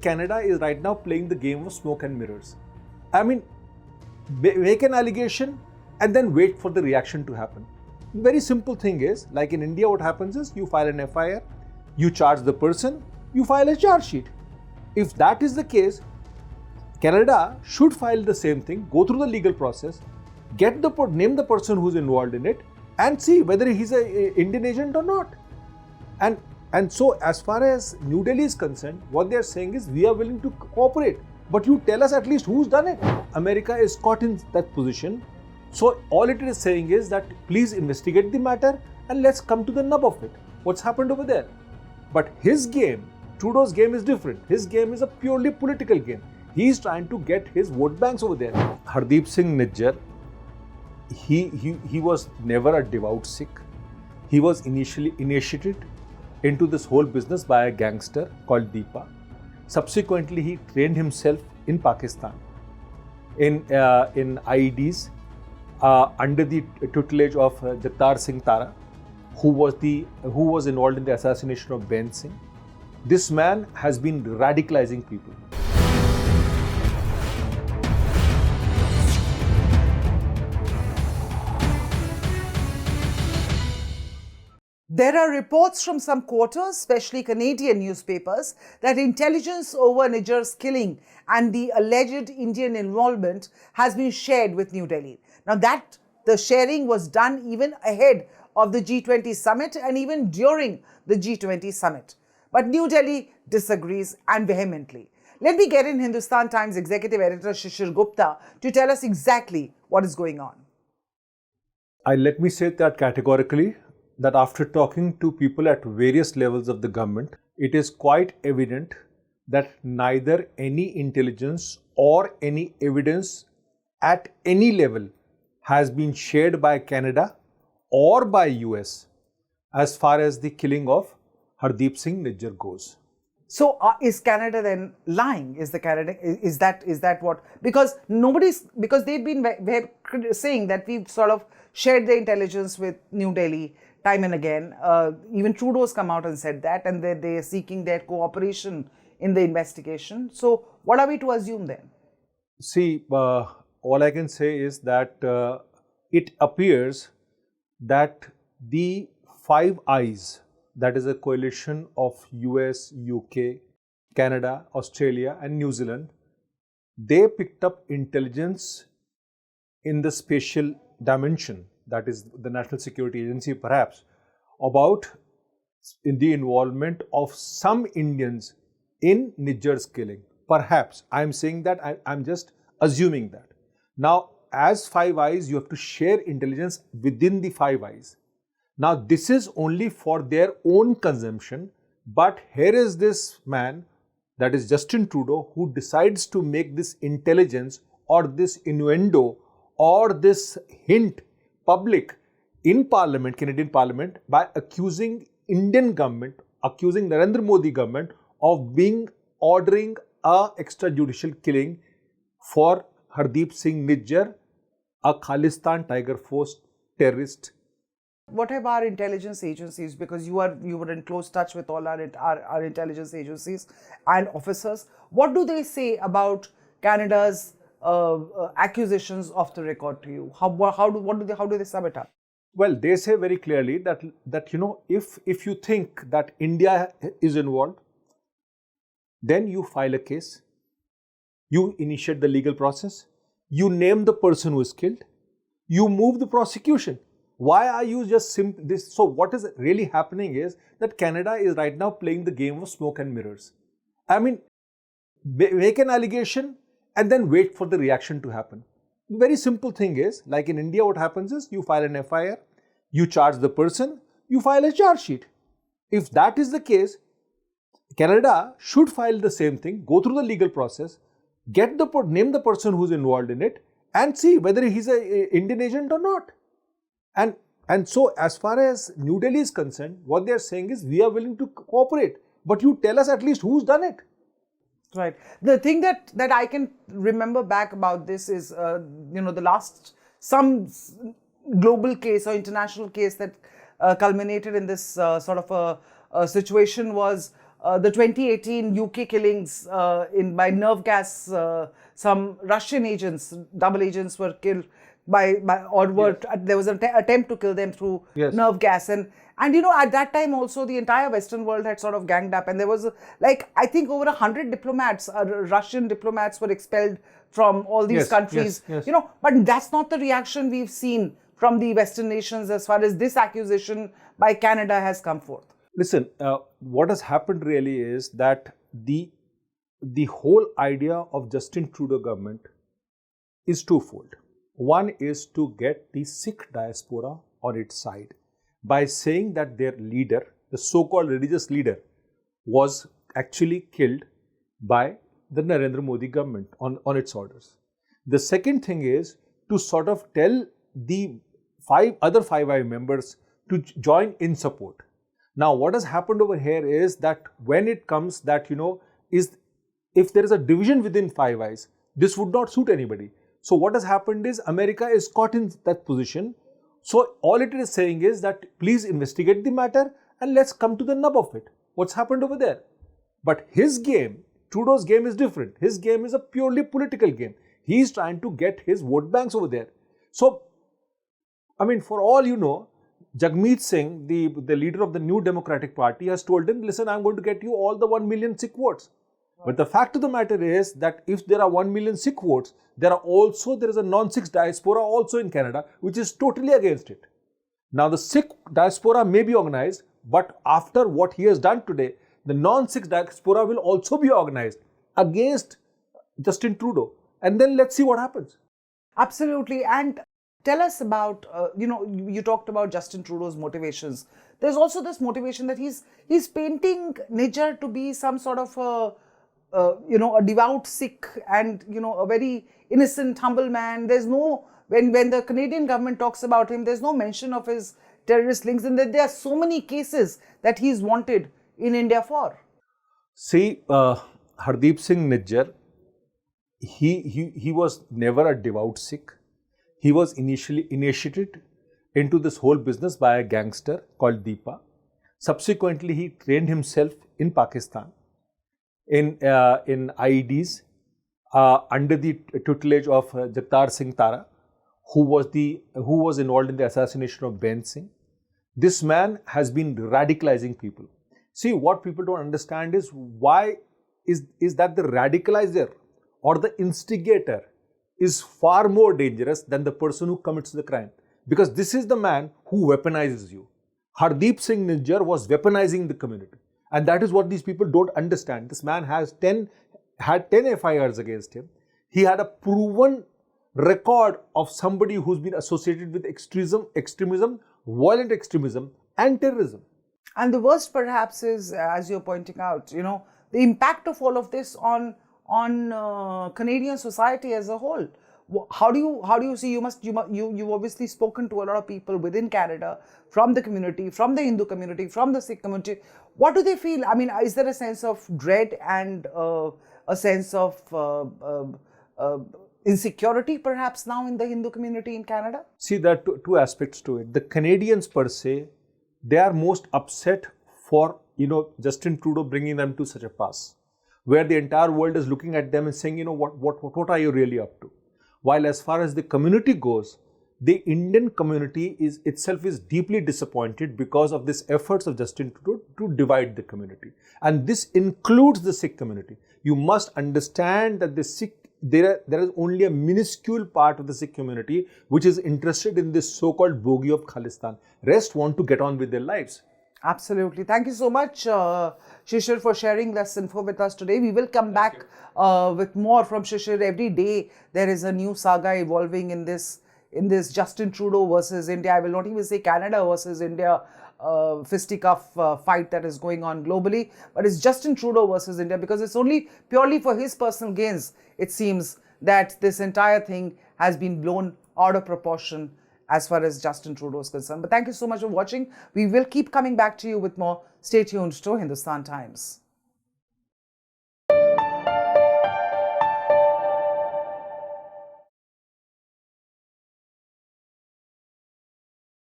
Canada is right now playing the game of smoke and mirrors. I mean, make an allegation and then wait for the reaction to happen. Very simple thing is, like in India, what happens is you file an FIR, you charge the person, you file a charge sheet. If that is the case, Canada should file the same thing, go through the legal process, name the person who's involved in it, and see whether he's an Indian agent or not. And so, as far as New Delhi is concerned, what they are saying is we are willing to cooperate, but you tell us at least who's done it. America is caught in that position. So all it is saying is that please investigate the matter and let's come to the nub of it. What's happened over there? But his game, Trudeau's game is different. His game is a purely political game. He's trying to get his vote banks over there. Hardeep Singh Nijjar, he was never a devout Sikh. He was initially initiated into this whole business by a gangster called Deepa. Subsequently, he trained himself in Pakistan in IEDs under the tutelage of Jagtar Singh Tara, who was involved in the assassination of Ben Singh. This man has been radicalizing people. There are reports from some quarters, especially Canadian newspapers, that intelligence over Nijjar's killing and the alleged Indian involvement has been shared with New Delhi. Now that the sharing was done even ahead of the G20 summit and even during the G20 summit. But New Delhi disagrees and vehemently. Let me get in Hindustan Times executive editor Shishir Gupta to tell us exactly what is going on. Let me say that categorically, that after talking to people at various levels of the government, it is quite evident that neither any intelligence or any evidence at any level has been shared by Canada or by US as far as the killing of Hardeep Singh Nijjar goes. So is Canada then lying? Is that what? Because they've been saying that we've sort of shared the intelligence with New Delhi time and again. Even Trudeau's come out and said that, and they're seeking their cooperation in the investigation. So what are we to assume then? See, all I can say is that it appears that the Five Eyes, that is a coalition of US, UK, Canada, Australia and New Zealand, they picked up intelligence in the spatial dimension, that is the National Security Agency perhaps, about the involvement of some Indians in Nijjar's killing. Perhaps. I'm saying that, I'm just assuming that. Now, as Five Eyes, you have to share intelligence within the Five Eyes. Now, this is only for their own consumption, but here is this man, that is Justin Trudeau, who decides to make this intelligence or this innuendo or this hint public in Parliament, Canadian Parliament, by accusing Indian government, accusing Narendra Modi government of ordering a extrajudicial killing for Hardeep Singh Nijjar, a Khalistan Tiger Force terrorist. What have our intelligence agencies, because you were in close touch with all our intelligence agencies and officers, what do they say about Canada's accusations off the record to you? How do they sum it up? Well, they say very clearly that you know, if you think that India is involved, then you file a case, you initiate the legal process, you name the person who is killed, you move the prosecution. Why are you just this? So what is really happening is that Canada is right now playing the game of smoke and mirrors. I mean, make an allegation and then wait for the reaction to happen. Very simple thing is, like in India, what happens is you file an FIR, you charge the person, you file a charge sheet. If that is the case, Canada should file the same thing, go through the legal process, name the person who's involved in it, and see whether he's an Indian agent or not. And so, as far as New Delhi is concerned, what they are saying is we are willing to cooperate, but you tell us at least who's done it. Right. The thing that I can remember back about this is, the last some global case or international case that culminated in this sort of a situation was the 2018 UK killings by nerve gas. Some Russian agents, double agents, were killed there was an attempt to kill them through nerve gas, and at that time also the entire Western world had sort of ganged up, and there was I think over 100 diplomats, Russian diplomats, were expelled from all these countries. But that's not the reaction we've seen from the Western nations as far as this accusation by Canada has come forth. Listen, what has happened really is that the whole idea of Justin Trudeau government is twofold. One is to get the Sikh diaspora on its side by saying that their leader, the so-called religious leader, was actually killed by the Narendra Modi government on its orders. The second thing is to sort of tell the other Five Eyes members to join in support. Now, what has happened over here is that when it comes that, if there is a division within Five Eyes, this would not suit anybody. So what has happened is America is caught in that position. So all it is saying is that please investigate the matter and let's come to the nub of it. What's happened over there? But his game, Trudeau's game, is different. His game is a purely political game. He's trying to get his vote banks over there. So, for all you know, Jagmeet Singh, the leader of the New Democratic Party, has told him, listen, I'm going to get you all the 1 million Sikh votes. But the fact of the matter is that if there are 1 million Sikh votes, there is a non-Sikh diaspora also in Canada, which is totally against it. Now, the Sikh diaspora may be organized, but after what he has done today, the non-Sikh diaspora will also be organized against Justin Trudeau. And then let's see what happens. Absolutely. And tell us about, you talked about Justin Trudeau's motivations. There's also this motivation that he's painting Nijjar to be some sort of a devout Sikh and, a very innocent, humble man. There's no, when the Canadian government talks about him, there's no mention of his terrorist links, and that there are so many cases that he's wanted in India for. See, Hardeep Singh Nijjar, he was never a devout Sikh. He was initially initiated into this whole business by a gangster called Deepa. Subsequently, he trained himself in Pakistan in IEDs under the tutelage of Jagtar Singh Tara, who was involved in the assassination of Ben Singh. This man has been radicalizing people. See, what people don't understand is why is that the radicalizer or the instigator is far more dangerous than the person who commits the crime. Because this is the man who weaponizes you. Hardeep Singh Nijjar was weaponizing the community. And that is what these people don't understand. This man had 10 FIRs against him. He had a proven record of somebody who's been associated with extremism, violent extremism and terrorism. And the worst perhaps is, as you're pointing out, the impact of all of this on Canadian society as a whole. How do you see? You've obviously spoken to a lot of people within Canada, from the community, from the Hindu community, from the Sikh community. What do they feel? Is there a sense of dread and a sense of insecurity perhaps now in the Hindu community in Canada? See, there are two aspects to it. The Canadians per se, they are most upset for Justin Trudeau bringing them to such a pass, where the entire world is looking at them and saying, what are you really up to? While as far as the community goes, the Indian community itself is deeply disappointed because of these efforts of Justin Trudeau to divide the community. And this includes the Sikh community. You must understand that there is only a minuscule part of the Sikh community which is interested in this so-called bogie of Khalistan. Rest want to get on with their lives. Absolutely. Thank you so much, Shishir, for sharing this info with us today. We will come back with more from Shishir. Every day there is a new saga evolving in this Justin Trudeau versus India. I will not even say Canada versus India fisticuff fight that is going on globally, but it's Justin Trudeau versus India, because it's only purely for his personal gains, it seems, that this entire thing has been blown out of proportion as far as Justin Trudeau is concerned. But thank you so much for watching. We will keep coming back to you with more. Stay tuned to Hindustan Times.